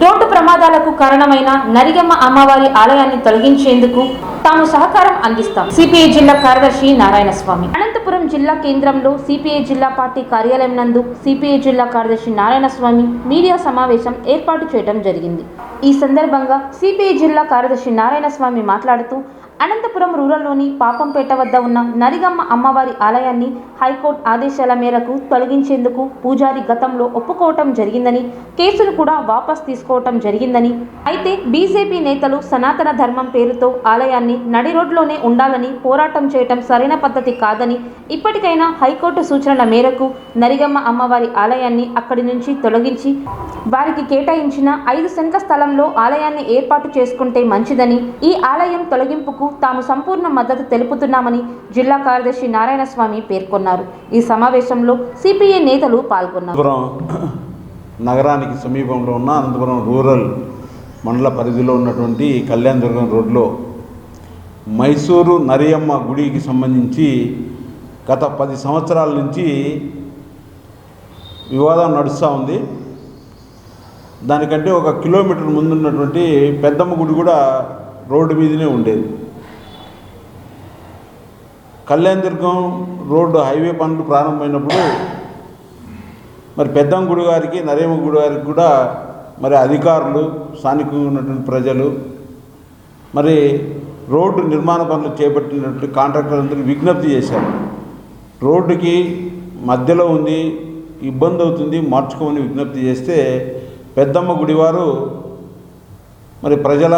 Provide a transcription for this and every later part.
Road ప్రమాదాలకు కారణమైన నరిగమ్మ అమ్మవారి ఆలయాన్ని తొలగించేందుకు తాము సహకారం అందిస్తాం. సిపిఐ జిల్లా కార్యదర్శి నారాయణస్వామి. అనంతపురం జిల్లా కేంద్రంలో సిపిఐ జిల్లా పార్టీ కార్యాలయం నందు సిపిఐ జిల్లా కార్యదర్శి నారాయణస్వామి మీడియా సమావేశం ఏర్పాటు చేయడం జరిగింది. ఈ సందర్భంగా సిపిఐ జిల్లా కార్యదర్శి నారాయణస్వామి మాట్లాడుతూ అనంతపురం రూరల్లోని పాపంపేట వద్ద ఉన్న నరిగమ్మ అమ్మవారి ఆలయాన్ని హైకోర్టు ఆదేశాల మేరకు తొలగించేందుకు పూజారి గతంలో ఒప్పుకోవటం జరిగిందని, కేసును కూడా వాపస్ తీసుకోవటం జరిగిందని, అయితే బీజేపీ నేతలు సనాతన ధర్మం పేరుతో ఆలయాన్ని నడి రోడ్లోనే ఉండాలని పోరాటం చేయటం సరైన పద్ధతి కాదని, ఇప్పటికైనా హైకోర్టు సూచనల మేరకు నరిగమ్మ అమ్మవారి ఆలయాన్ని అక్కడి నుంచి తొలగించి వారికి కేటాయించిన 5 సెంట్ల స్థలంలో ఆలయాన్ని ఏర్పాటు చేసుకుంటే మంచిదని, ఈ ఆలయం తొలగింపుకు తాము సంపూర్ణ మద్దతు తెలుపుతున్నామని జిల్లా కార్యదర్శి నారాయణస్వామి పేర్కొన్నారు. ఈ సమావేశంలో సిపిఐ నేతలు పాల్గొన్నారు. నగరానికి సమీపంలో ఉన్న అనంతపురం రూరల్ మండల పరిధిలో ఉన్నటువంటి కళ్యాణదుర్గం రోడ్లో మైసూరు నరియమ్మ గుడికి సంబంధించి గత 10 సంవత్సరాల నుంచి వివాదం నడుస్తూ ఉంది. దానికంటే 1 కిలోమీటర్ ముందున్నటువంటి పెద్దమ్మ గుడి కూడా రోడ్డు మీదనే ఉండేది. కళ్యాణదుర్గం రోడ్డు హైవే పనులు ప్రారంభమైనప్పుడు మరి పెద్దమ్మ గుడి గారికి నరియమ్మ గుడి గారికి కూడా మరి అధికారులు, స్థానికంగా ఉన్నటువంటి ప్రజలు, మరి రోడ్డు నిర్మాణ పనులు చేపట్టినటువంటి కాంట్రాక్టర్లందరూ విజ్ఞప్తి చేశారు. రోడ్డుకి మధ్యలో ఉంది, ఇబ్బంది అవుతుంది, మార్చుకోమని విజ్ఞప్తి చేస్తే పెద్దమ్మ గుడివారు మరి ప్రజల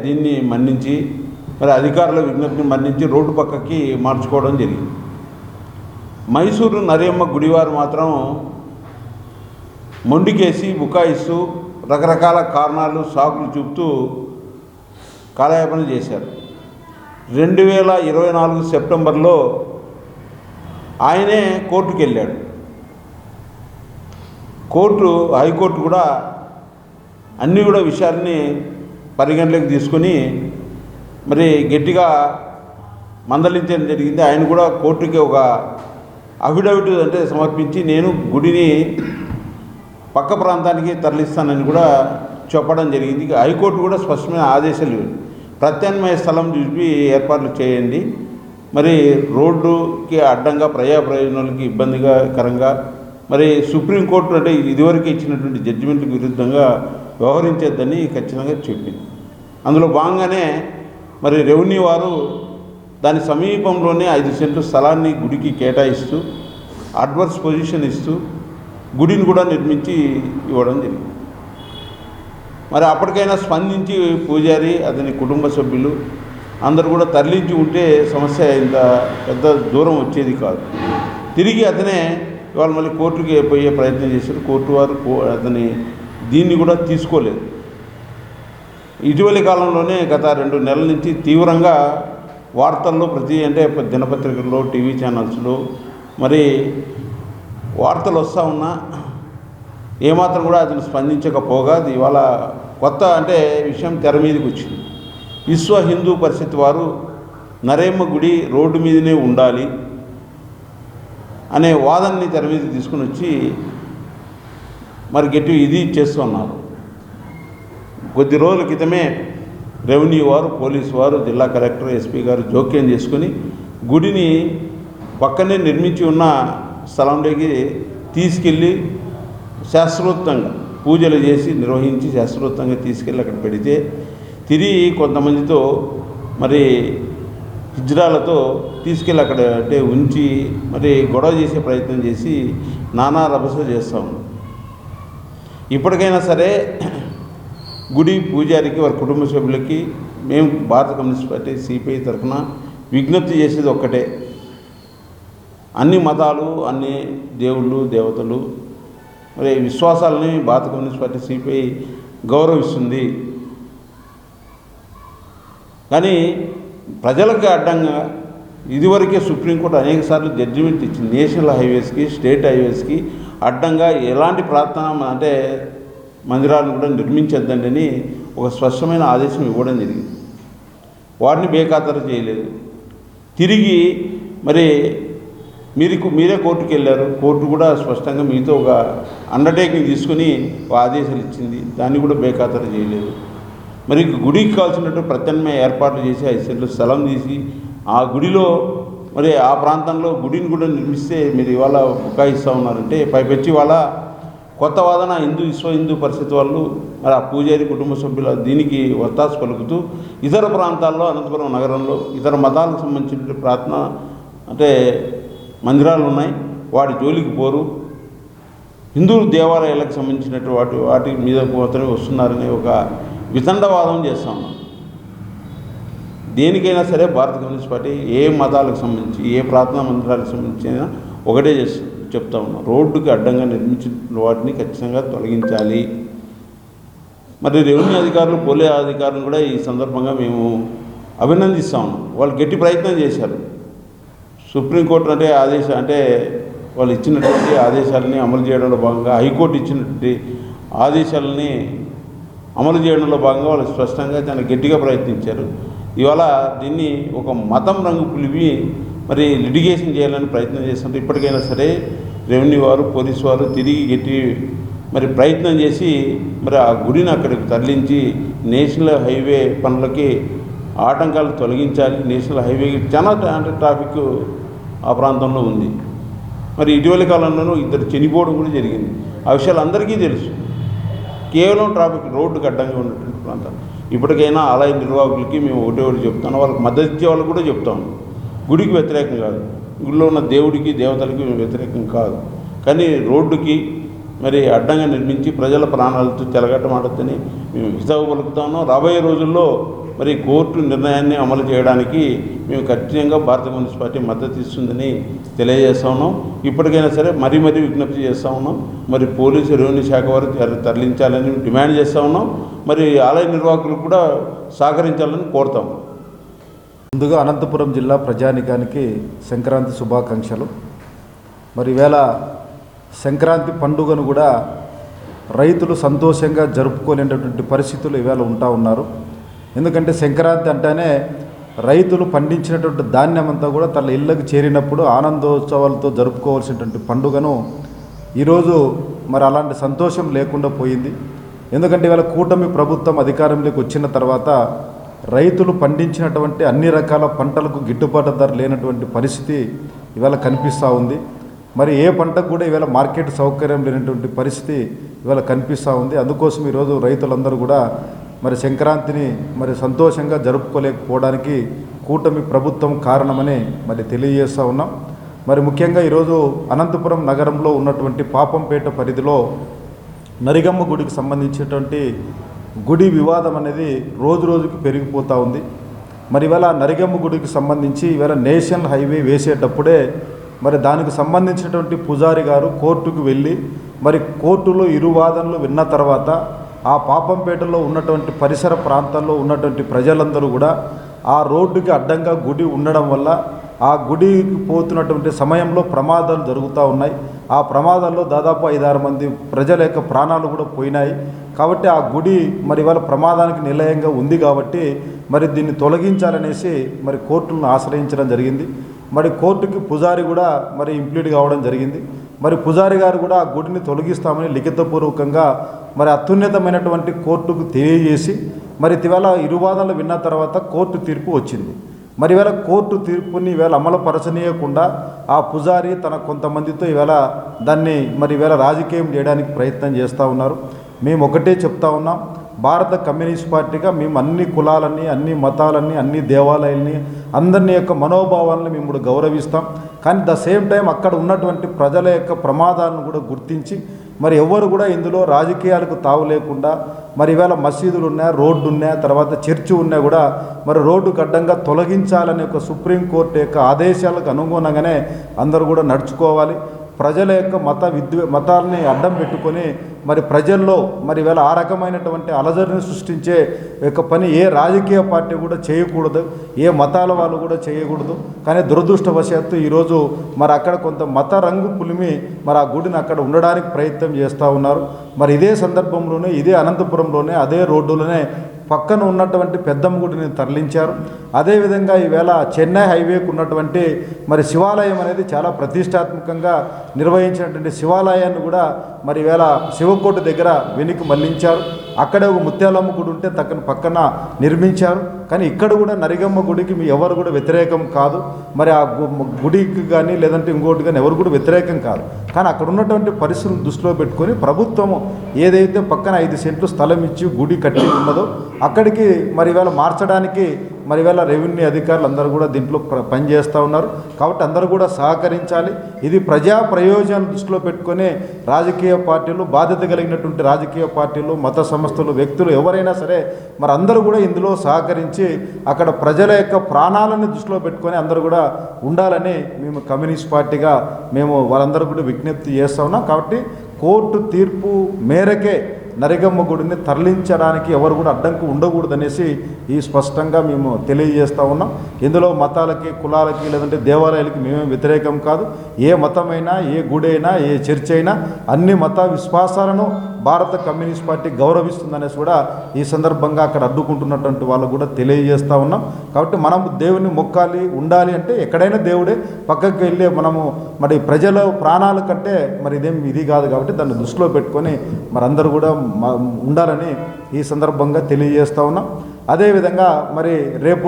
దీన్ని మన్నించి మరి అధికారుల విజ్ఞప్తిని మన్నించి రోడ్డు పక్కకి మార్చుకోవడం జరిగింది. మైసూరు నరియమ్మ గుడివారు మాత్రం మొండికేసి బుకాయిస్తూ రకరకాల కారణాలు, సాకులు చూపుతూ కాలయాపన చేశారు. 2024 సెప్టెంబర్లో ఆయనే కోర్టుకు వెళ్ళాడు. హైకోర్టు కూడా అన్నీ కూడా విషయాన్ని పరిగణలోకి తీసుకొని మరి గట్టిగా మందలించడం జరిగింది. ఆయన కూడా కోర్టుకి ఒక అఫిడవిట్ సమర్పించి నేను గుడిని పక్క ప్రాంతానికి తరలిస్తానని కూడా చెప్పడం జరిగింది. హైకోర్టు కూడా స్పష్టమైన ఆదేశాలు ప్రత్యామ్నాయ స్థలం చూపి ఏర్పాట్లు చేయండి, మరి రోడ్డుకి అడ్డంగా ప్రయోజనాలకి ఇబ్బందికరంగా మరి సుప్రీంకోర్టు ఇదివరకు ఇచ్చినటువంటి జడ్జిమెంట్లకు విరుద్ధంగా వ్యవహరించేద్దని ఖచ్చితంగా చెప్పింది. అందులో భాగంగానే మరి రెవెన్యూ వారు దాని సమీపంలోనే 5 సెంట్ల స్థలాన్ని గుడికి కేటాయిస్తూ అడ్వర్స్ పొజిషన్ ఇస్తూ గుడిని కూడా నిర్మించి ఇవ్వడం జరిగింది. మరి అప్పటికైనా స్పందించి పూజారి, అతని కుటుంబ సభ్యులు అందరూ కూడా తరలించి ఉంటే సమస్య ఇంత పెద్ద దూరం వచ్చేది కాదు. తిరిగి అతనే ఇవాళ మళ్ళీ కోర్టుకి పోయే ప్రయత్నం చేశారు. కోర్టు వారు అతని దీన్ని కూడా తీసుకోలేదు. ఇటీవలి కాలంలోనే గత 2 నెలల నుంచి తీవ్రంగా వార్తల్లో దినపత్రికల్లో, టీవీ ఛానల్స్లో మరి వార్తలు వస్తూ ఉన్నా ఏమాత్రం కూడా అతను స్పందించకపోగా ఇవాళ కొత్త విషయం తెర మీదకి వచ్చింది. విశ్వ హిందూ పరిషత్ వారు నరియమ్మ గుడి రోడ్డు మీదనే ఉండాలి అనే వాదనని తెర మీద తీసుకుని వచ్చి మరి గట్టి ఇది చేస్తున్నారు. కొద్ది రోజుల క్రితమే రెవెన్యూ వారు, పోలీసు వారు, జిల్లా కలెక్టర్, ఎస్పీ గారు జోక్యం చేసుకుని గుడిని పక్కనే నిర్మించి ఉన్న స్థలంలోకి తీసుకెళ్ళి శాస్త్రోక్తంగా పూజలు చేసి నిర్వహించి శాస్త్రోక్తంగా తీసుకెళ్ళి అక్కడ పెడితే తిరిగి కొంతమందితో మరి హిజ్రాలతో తీసుకెళ్ళి అక్కడ ఉంచి మరి గొడవ చేసే ప్రయత్నం చేసి నానా రభస చేస్తూ ఉన్నాం. ఇప్పటికైనా సరే గుడి పూజారికి, వారి కుటుంబ సభ్యులకి మేము భారత కమ్యూనిస్ట్ పార్టీ సిపిఐ తరఫున విజ్ఞప్తి చేసేది ఒక్కటే, అన్ని మతాలు, అన్ని దేవుళ్ళు, దేవతలు మరి విశ్వాసాలని భారత కమ్యూనిస్ట్ పార్టీ సిపిఐ గౌరవిస్తుంది. కానీ ప్రజలకు అడ్డంగా ఇదివరకే సుప్రీంకోర్టు అనేకసార్లు జడ్జిమెంట్ ఇచ్చింది. నేషనల్ హైవేస్కి, స్టేట్ హైవేస్కి అడ్డంగా ఎలాంటి ప్రార్థన మందిరాలను కూడా నిర్మించొద్దండి అని ఒక స్పష్టమైన ఆదేశం ఇవ్వడం జరిగింది. వారిని బేఖాతరు చేయలేదు. తిరిగి మరి మీరే కోర్టుకు వెళ్ళారు. కోర్టు కూడా స్పష్టంగా మీతో ఒక అండర్టేకింగ్ తీసుకుని ఒక ఆదేశాలు ఇచ్చింది. దాన్ని కూడా బేఖాతరు చేయలేదు. మరి గుడికి కావాల్సినట్టు ప్రత్యామ్నాయ ఏర్పాట్లు చేసి 5 సెంట్లు స్థలం తీసి ఆ గుడిలో మరి ఆ ప్రాంతంలో గుడిని కూడా నిర్మిస్తే మీరు ఇవాళ బుకాయిస్తూ ఉన్నారంటే పైపెచ్చి ఇవాళ కొత్త వాదన విశ్వ హిందూ పరిషత్ వాళ్ళు మరి ఆ పూజారి కుటుంబ సభ్యుల దీనికి ఒత్తాసు పలుకుతూ ఇతర ప్రాంతాల్లో అనంతపురం నగరంలో ఇతర మతాలకు సంబంధించిన ప్రార్థన అంటే మందిరాలు ఉన్నాయి, వాటి జోలికి పోరు, హిందూ దేవాలయాలకు సంబంధించినట్టు వాటి మీద మాత్రమే వస్తున్నారనే ఒక వితండవాదం చేస్తూ ఉన్నాం. దేనికైనా సరే భారత కమ్యూనిస్ట్ పార్టీ ఏ మతాలకు సంబంధించి ఏ ప్రార్థనా మందిరాలకు సంబంధించిన ఒకటే చెప్తా ఉన్నాం, రోడ్డుకి అడ్డంగా నిర్మించిన వాటిని ఖచ్చితంగా తొలగించాలి. మరి రెవెన్యూ అధికారులు పోలీస్ అధికారులను కూడా ఈ సందర్భంగా మేము అభినందిస్తూ ఉన్నాం. వాళ్ళు గట్టి ప్రయత్నం చేశారు. సుప్రీంకోర్టు అంటే వాళ్ళు ఇచ్చినటువంటి ఆదేశాలని అమలు చేయడంలో భాగంగా హైకోర్టు ఇచ్చినటువంటి ఆదేశాలని అమలు చేయడంలో భాగంగా వాళ్ళు స్పష్టంగా చాలా గట్టిగా ప్రయత్నించారు. ఇవాళ దీన్ని ఒక మతం రంగు పులివి మరి లిటిగేషన్ చేయాలని ప్రయత్నం చేస్తుంటే ఇప్పటికైనా సరే రెవెన్యూ వారు పోలీసు వారు తిరిగి గట్టి మరి ప్రయత్నం చేసి మరి ఆ గుడిని అక్కడికి తరలించి నేషనల్ హైవే పనులకి ఆటంకాలు తొలగించాలి. నేషనల్ హైవేకి చాలా ట్రాఫిక్ ఆ ప్రాంతంలో ఉంది. మరి ఇటీవలి కాలంలోనూ 2 చనిపోవడం కూడా జరిగింది. ఆ విషయాలు అందరికీ తెలుసు. కేవలం ట్రాఫిక్ రోడ్డుకు అడ్డంగా ఉన్నటువంటి ప్రాంతాలు. ఇప్పటికైనా ఆలయ నిర్వాహకులకి మేము ఒకటి చెప్తాను, వాళ్ళకి మద్దతు ఇచ్చే వాళ్ళు కూడా చెప్తాము. గుడికి వ్యతిరేకం కాదు, గుడిలో ఉన్న దేవుడికి దేవతలకి మేము వ్యతిరేకం కాదు, కానీ రోడ్డుకి మరి అడ్డంగా నిర్మించి ప్రజల ప్రాణాలతో చెలగట్టమాడద్దని మేము హితవు పలుకుతా ఉన్నాం. రాబోయే రోజుల్లో మరి కోర్టు నిర్ణయాన్ని అమలు చేయడానికి మేము ఖచ్చితంగా భారత కమ్యూనిస్ట్ పార్టీ మద్దతు ఇస్తుందని తెలియజేస్తా ఉన్నాం. ఇప్పటికైనా సరే మరీ విజ్ఞప్తి చేస్తూ ఉన్నాం. మరి పోలీసు రెవెన్యూ శాఖ వారు తరలించాలని డిమాండ్ చేస్తూ ఉన్నాం. మరి ఆలయ నిర్వాహకులు కూడా సహకరించాలని కోరుతాం. ముందుగా అనంతపురం జిల్లా ప్రజానికానికి సంక్రాంతి శుభాకాంక్షలు. మరి ఈవేళ సంక్రాంతి పండుగను కూడా రైతులు సంతోషంగా జరుపుకోలేనటువంటి పరిస్థితులు ఈవేళ ఉన్నారు. ఎందుకంటే సంక్రాంతి అంటేనే రైతులు పండించినటువంటి ధాన్యం అంతా కూడా తన ఇళ్ళకు చేరినప్పుడు ఆనందోత్సవాలతో జరుపుకోవాల్సినటువంటి పండుగను ఈరోజు మరి అలాంటి సంతోషం లేకుండా పోయింది. ఎందుకంటే ఇవాళ కూటమి ప్రభుత్వం అధికారంలోకి వచ్చిన తర్వాత రైతులు పండించినటువంటి అన్ని రకాల పంటలకు గిట్టుబాటు ధర లేనటువంటి పరిస్థితి ఇవాళ కనిపిస్తూ ఉంది. మరి ఏ పంటకు కూడా ఇవాళ మార్కెట్ సౌకర్యం లేనటువంటి పరిస్థితి ఇవాళ కనిపిస్తూ ఉంది. అందుకోసం ఈరోజు రైతులందరూ కూడా మరి సంక్రాంతిని మరి సంతోషంగా జరుపుకోలేకపోవడానికి కూటమి ప్రభుత్వం కారణమని మరి తెలియజేస్తూ ఉన్నాం. మరి ముఖ్యంగా ఈరోజు అనంతపురం నగరంలో ఉన్నటువంటి పాపంపేట పరిధిలో నరిగమ్మ గుడికి సంబంధించినటువంటి గుడి వివాదం అనేది రోజుకి పెరిగిపోతూ ఉంది. మరి ఇవాళ నరిగమ్మ గుడికి సంబంధించి ఇవాళ నేషనల్ హైవే వేసేటప్పుడే మరి దానికి సంబంధించినటువంటి పూజారి గారు కోర్టుకు వెళ్ళి మరి కోర్టులో ఇరు వాదనలు విన్న తర్వాత ఆ పాపంపేటలో ఉన్నటువంటి పరిసర ప్రాంతాల్లో ఉన్నటువంటి ప్రజలందరూ కూడా ఆ రోడ్డుకి అడ్డంగా గుడి ఉండడం వల్ల ఆ గుడికి పోతున్నటువంటి సమయంలో ప్రమాదాలు జరుగుతూ ఉన్నాయి. ఆ ప్రమాదాల్లో దాదాపు 5-6 మంది ప్రజల యొక్క ప్రాణాలు కూడా పోయినాయి. కాబట్టి ఆ గుడి మరి వాళ్ళ ప్రమాదానికి నిలయంగా ఉంది కాబట్టి మరి దీన్ని తొలగించాలనేసి మరి కోర్టులను ఆశ్రయించడం జరిగింది. మరి కోర్టుకి పూజారి కూడా మరి ఇంప్లీడ్ కావడం జరిగింది. మరి పూజారి గారు కూడా ఆ గుడిని తొలగిస్తామని లిఖితపూర్వకంగా మరి అత్యున్నతమైనటువంటి కోర్టుకు తెలియజేసి మరి ఇవాళ ఇరువాదనలు విన్న తర్వాత కోర్టు తీర్పు వచ్చింది. మరి ఇవాళ కోర్టు తీర్పుని ఇవాళ అమలుపరచనీయకుండా ఆ పూజారి తన కొంతమందితో ఇవాళ దాన్ని మరి ఇవాళ రాజకీయం చేయడానికి ప్రయత్నం చేస్తూ ఉన్నారు. మేము ఒకటే చెప్తా ఉన్నాం, భారత కమ్యూనిస్ట్ పార్టీగా మేము అన్ని కులాలని అన్ని మతాలని అన్ని దేవాలయాల్ని అందరినీ యొక్క మనోభావాలను మేము గౌరవిస్తాం. కానీ ద సేమ్ టైం అక్కడ ఉన్నటువంటి ప్రజల యొక్క ప్రమాదాలను కూడా గుర్తించి మరి ఎవరు కూడా ఇందులో రాజకీయాలకు తావు లేకుండా మరి ఇవాళ మసీదులు ఉన్నాయి, రోడ్డు ఉన్నాయి, తర్వాత చర్చి ఉన్నా కూడా మరి రోడ్డుకు అడ్డంగా తొలగించాలనే ఒక సుప్రీంకోర్టు యొక్క ఆదేశాలకు అనుగుణంగానే అందరూ కూడా నడుచుకోవాలి. ప్రజల యొక్క మతాలని అడ్డం పెట్టుకొని మరి ప్రజల్లో మరి ఇవాళ ఆ రకమైనటువంటి అలజడిని సృష్టించే యొక్క పని ఏ రాజకీయ పార్టీ కూడా చేయకూడదు, ఏ మతాల వాళ్ళు కూడా చేయకూడదు. కానీ దురదృష్టవశాత్తు ఈరోజు మరి అక్కడ కొంత మత రంగు పులిమి మరి ఆ గుడిని అక్కడ ఉండడానికి ప్రయత్నం చేస్తూ ఉన్నారు. మరి ఇదే సందర్భంలోనే ఇదే అనంతపురంలోనే అదే రోడ్డులోనే పక్కన ఉన్నటువంటి పెద్దమ్మ గుడిని తరలించారు. అదేవిధంగా ఈవేళ చెన్నై హైవేకు ఉన్నటువంటి మరి శివాలయం అనేది చాలా ప్రతిష్టాత్మకంగా నిర్వహించినటువంటి శివాలయాన్ని కూడా మరి ఈవేళ శివకోట దగ్గర వెనక్కి మళ్లించారు. అక్కడే ఒక ముత్యాలమ్మ గుడి ఉంటే పక్కన నిర్మించారు. కానీ ఇక్కడ కూడా నరిగమ్మ గుడికి మీ ఎవరు కూడా వ్యతిరేకం కాదు. మరి ఆ గుడికి కానీ లేదంటే ఇంకోటి కానీ ఎవరు కూడా వ్యతిరేకం కాదు. కానీ అక్కడ ఉన్నటువంటి పరిస్థితులను దృష్టిలో పెట్టుకొని ప్రభుత్వము ఏదైతే పక్కన 5 సెంట్లు స్థలం ఇచ్చి గుడి కట్టి ఉన్నదో అక్కడికి మరి ఇవాళ మార్చడానికి మరి ఇవాళ రెవెన్యూ అధికారులు అందరూ కూడా దీంట్లో పనిచేస్తూ ఉన్నారు. కాబట్టి అందరూ కూడా సహకరించాలి. ఇది ప్రజా ప్రయోజనాలు దృష్టిలో పెట్టుకొని రాజకీయ పార్టీలు, బాధ్యత కలిగినటువంటి రాజకీయ పార్టీలు, మత సంస్థలు, వ్యక్తులు ఎవరైనా సరే మరి అందరూ కూడా ఇందులో సహకరించి అక్కడ ప్రజల యొక్క ప్రాణాలను దృష్టిలో పెట్టుకొని అందరూ కూడా ఉండాలని మేము కమ్యూనిస్ట్ పార్టీగా మేము వాళ్ళందరూ కూడా విజ్ఞప్తి చేస్తూ ఉన్నాం. కాబట్టి కోర్టు తీర్పు మేరకే నరిగమ్మ గుడిని తరలించడానికి ఎవరు కూడా అడ్డంకు ఉండకూడదనేసి ఈ స్పష్టంగా మేము తెలియజేస్తూ ఉన్నాం. ఇందులో మతాలకి, కులాలకి లేదంటే దేవాలయాలకి మేమేం వ్యతిరేకం కాదు. ఏ మతమైనా, ఏ గుడి అయినా, ఏ చర్చ్ అయినా అన్ని మత విశ్వాసాలను భారత కమ్యూనిస్ట్ పార్టీ గౌరవిస్తుందనేసి కూడా ఈ సందర్భంగా అక్కడ అడ్డుకుంటున్నటువంటి వాళ్ళు కూడా తెలియజేస్తూ ఉన్నాం. కాబట్టి మనం దేవుని మొక్కాలి, ఉండాలి అంటే ఎక్కడైనా దేవుడే. పక్కకి వెళ్ళి మనము మరి ప్రజల ప్రాణాల కంటే మరి ఇదేం ఇది కాదు. కాబట్టి దాన్ని దృష్టిలో పెట్టుకొని మరి అందరూ కూడా ఉండాలని ఈ సందర్భంగా తెలియజేస్తూ ఉన్నాం. అదేవిధంగా మరి రేపు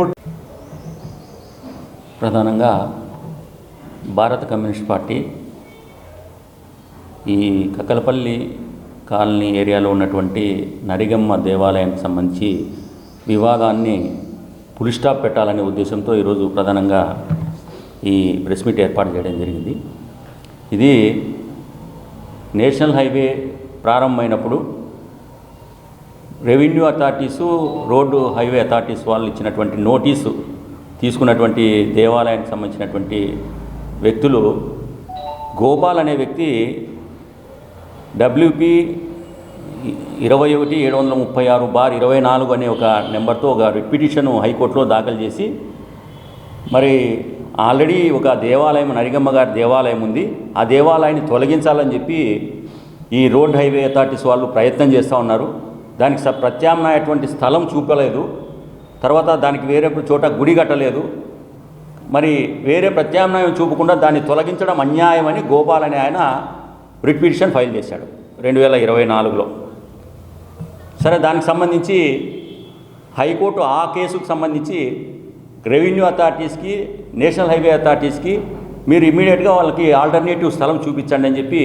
ప్రధానంగా భారత కమ్యూనిస్ట్ పార్టీ ఈ కక్కలపల్లి కాలనీ ఏరియాలో ఉన్నటువంటి నరిగమ్మ దేవాలయానికి సంబంధించి వివాదాన్ని ఫుల్ స్టాప్ పెట్టాలనే ఉద్దేశంతో ఈరోజు ప్రధానంగా ఈ ప్రెస్ మీట్ ఏర్పాటు చేయడం జరిగింది. ఇది నేషనల్ హైవే ప్రారంభమైనప్పుడు revenue authorities, road highway authorities వాళ్ళు ఇచ్చినటువంటి నోటీసు తీసుకున్నటువంటి దేవాలయానికి సంబంధించినటువంటి వ్యక్తులు గోపాల్ అనే వ్యక్తి WP 21/736/24 అనే ఒక నెంబర్తో ఒక పిటిషన్ హైకోర్టులో దాఖలు చేసి మరి ఆల్రెడీ ఒక దేవాలయం, నరిగమ్మ గారి దేవాలయం ఉంది, ఆ దేవాలయాన్ని తొలగించాలని చెప్పి ఈ రోడ్ హైవే అథారిటీస్ వాళ్ళు ప్రయత్నం చేస్తూ ఉన్నారు. దానికి ప్రత్యామ్నాయటువంటి స్థలం చూపలేదు. తర్వాత దానికి వేరే చోట గుడి కట్టలేదు. మరి వేరే ప్రత్యామ్నాయం చూపకుండా దాన్ని తొలగించడం అన్యాయమని గోపాల్ అనే ఆయన రిట్ పిటిషన్ ఫైల్ చేశాడు 2024లో. సరే, దానికి సంబంధించి హైకోర్టు ఆ కేసుకు సంబంధించి రెవెన్యూ అథారిటీస్కి, నేషనల్ హైవే అథారిటీస్కి మీరు ఇమ్మీడియట్గా వాళ్ళకి ఆల్టర్నేటివ్ స్థలం చూపించండి అని చెప్పి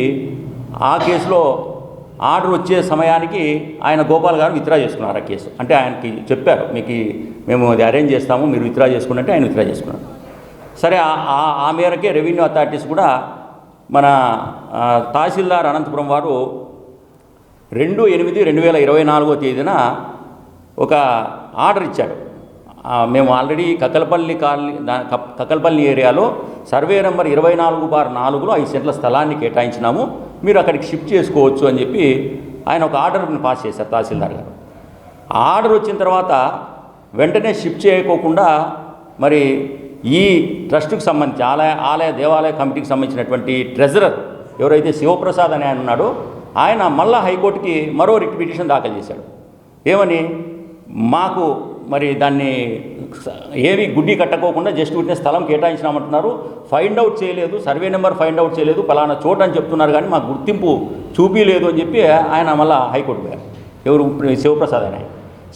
ఆ కేసులో ఆర్డర్ వచ్చే సమయానికి ఆయన గోపాల్ గారు విత్డ్రా చేసుకున్నారు ఆ కేసు. అంటే ఆయనకి చెప్పారు, మీకు మేము అది అరేంజ్ చేస్తాము, మీరు విత్డ్రా చేసుకున్నట్టే ఆయన విత్డ్రా చేసుకున్నారు. సరే, ఆ మేరకే రెవెన్యూ అథారిటీస్ కూడా మన తహసీల్దార్ అనంతపురం వారు 2/8/2024 తేదీన ఒక ఆర్డర్ ఇచ్చాడు. మేము ఆల్రెడీ కక్కలపల్లి ఏరియాలో సర్వే నెంబర్ 24/4లో 5 సెంట్ల స్థలాన్ని కేటాయించినాము, మీరు అక్కడికి షిఫ్ట్ చేసుకోవచ్చు అని చెప్పి ఆయన ఒక ఆర్డర్ని పాస్ చేశారు తహసీల్దార్ గారు. ఆర్డర్ వచ్చిన తర్వాత వెంటనే షిఫ్ట్ చేయకోకుండా మరి ఈ ట్రస్టుకు సంబంధించి ఆలయ దేవాలయ కమిటీకి సంబంధించినటువంటి ట్రెజరర్ ఎవరైతే శివప్రసాద్ అని ఆయన ఉన్నాడో ఆయన మళ్ళా హైకోర్టుకి మరో రిట్ పిటిషన్ దాఖలు చేశాడు. ఏమని, మాకు మరి దాన్ని ఏవి గుడ్డి కట్టుకోకుండా జస్ట్ ఉట్టిన స్థలం కేటాయించినామంటున్నారు, ఫైండ్ అవుట్ చేయలేదు, సర్వే నెంబర్ ఫైండ్ అవుట్ చేయలేదు, పలానా చోట అని చెప్తున్నారు, కానీ మాకు గుర్తింపు చూపించలేదు అని చెప్పి ఆయన మళ్ళీ హైకోర్టు పోయారు. ఎవరు, శివప్రసాద్ అని.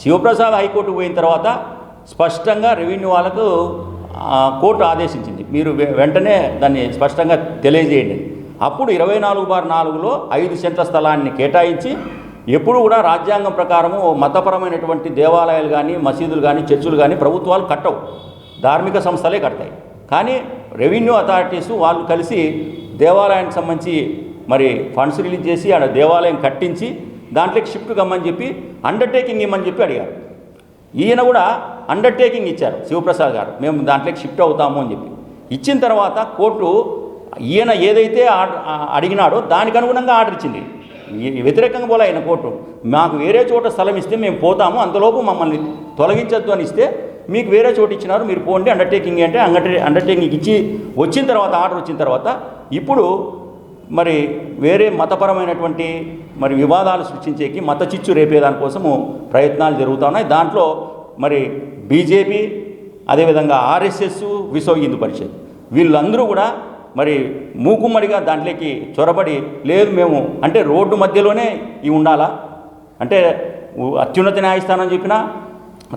శివప్రసాద్ హైకోర్టుకు పోయిన తర్వాత స్పష్టంగా రెవెన్యూ వాళ్ళకు కోర్టు ఆదేశించింది, మీరు వెంటనే దాన్ని స్పష్టంగా తెలియజేయండి. అప్పుడు 24/4లో 5 సెంట్ల స్థలాన్ని కేటాయించి, ఎప్పుడు కూడా రాజ్యాంగం ప్రకారము మతపరమైనటువంటి దేవాలయాలు కానీ, మసీదులు కానీ, చర్చిలు కానీ ప్రభుత్వాలు కట్టవు, ధార్మిక సంస్థలే కడతాయి. కానీ రెవెన్యూ అథారిటీస్ వాళ్ళు కలిసి దేవాలయానికి సంబంధించి మరి ఫండ్స్ రిలీజ్ చేసి ఆడ దేవాలయం కట్టించి దాంట్లోకి షిఫ్ట్ కమ్మని చెప్పి అండర్టేకింగ్ ఇవ్వమని చెప్పి అడిగారు. ఈయన కూడా అండర్టేకింగ్ ఇచ్చారు శివప్రసాద్ గారు, మేము దాంట్లోకి షిఫ్ట్ అవుతాము అని చెప్పి. ఇచ్చిన తర్వాత కోర్టు ఈయన ఏదైతే అడిగినాడో దానికి అనుగుణంగా ఆర్డర్ ఇచ్చింది. వ్యతిరేకంగా పోలే ఆయన కోర్టు, మాకు వేరే చోట స్థలం ఇస్తే మేము పోతాము, అంతలోపు మమ్మల్ని తొలగించద్దు అని ఇస్తే మీకు వేరే చోటు ఇచ్చినారు, మీరు పోండి అండర్టేకింగ్ అంటే అండర్టేకింగ్ ఇచ్చి వచ్చిన తర్వాత ఆర్డర్ వచ్చిన తర్వాత ఇప్పుడు మరి వేరే మతపరమైనటువంటి మరి వివాదాలు సృష్టించేకి మత చిచ్చు రేపేదానికోసము ప్రయత్నాలు జరుగుతూ ఉన్నాయి. దాంట్లో మరి బీజేపీ, అదేవిధంగా ఆర్ఎస్ఎస్, విశ్వ హిందూ పరిషత్ వీళ్ళందరూ కూడా మరి మూకుమ్మడిగా దాంట్లోకి చొరబడి, లేదు మేము అంటే రోడ్డు మధ్యలోనే ఇవి ఉండాలా అంటే అత్యున్నత న్యాయస్థానం చెప్పినా,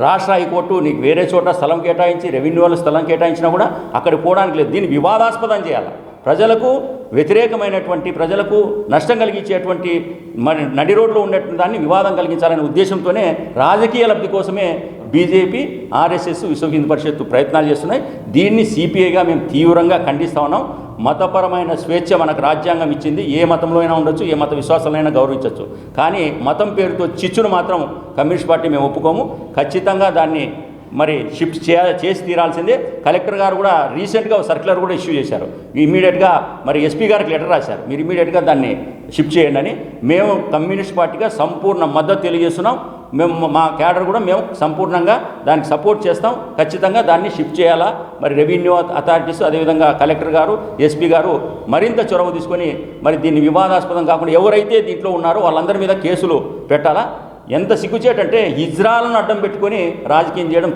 రాష్ట్ర హైకోర్టు నీకు వేరే చోట స్థలం కేటాయించి రెవెన్యూ వాళ్ళు స్థలం కేటాయించినా కూడా అక్కడికి పోవడానికి లేదు. దీన్ని వివాదాస్పదం చేయాలి. ప్రజలకు వ్యతిరేకమైనటువంటి, ప్రజలకు నష్టం కలిగించేటువంటి మరి నడి రోడ్లో ఉండేటువంటి దాన్ని వివాదం కలిగించాలనే ఉద్దేశంతోనే రాజకీయ లబ్ధి కోసమే బీజేపీ, ఆర్ఎస్ఎస్, విశ్వ హిందూ పరిషత్ ప్రయత్నాలు చేస్తున్నాయి. దీన్ని సిపిఐగా మేము తీవ్రంగా ఖండిస్తూ ఉన్నాం. మతపరమైన స్వేచ్ఛ మనకు రాజ్యాంగం ఇచ్చింది. ఏ మతంలో అయినా ఉండొచ్చు, ఏ మత విశ్వాసాలైనా గౌరవించవచ్చు. కానీ మతం పేరుతో చిచ్చును మాత్రం కమ్యూనిస్ట్ పార్టీ మేము ఒప్పుకోము. ఖచ్చితంగా దాన్ని మరి షిఫ్ట్ చేసి తీరాల్సిందే. కలెక్టర్ గారు కూడా రీసెంట్గా సర్క్యులర్ కూడా ఇష్యూ చేశారు. ఇమీడియట్గా మరి ఎస్పీ గారికి లెటర్ రాశారు, మీరు ఇమీడియట్గా దాన్ని షిఫ్ట్ చేయండి అని. మేము కమ్యూనిస్ట్ పార్టీగా సంపూర్ణ మద్దతు తెలియజేస్తున్నాం. మేము మా క్యాడర్ కూడా మేము సంపూర్ణంగా దానికి సపోర్ట్ చేస్తాం. ఖచ్చితంగా దాన్ని షిఫ్ట్ చేయాలా. మరి రెవెన్యూ అథారిటీస్, అదేవిధంగా కలెక్టర్ గారు, ఎస్పీ గారు మరింత చొరవ తీసుకొని మరి దీన్ని వివాదాస్పదం కాకుండా ఎవరైతే దీంట్లో ఉన్నారో వాళ్ళందరి మీద కేసులు పెట్టాలా. ఎంత సిగ్గుచేటంటే హిజ్రాలను అడ్డం పెట్టుకొని రాజకీయం చేయడం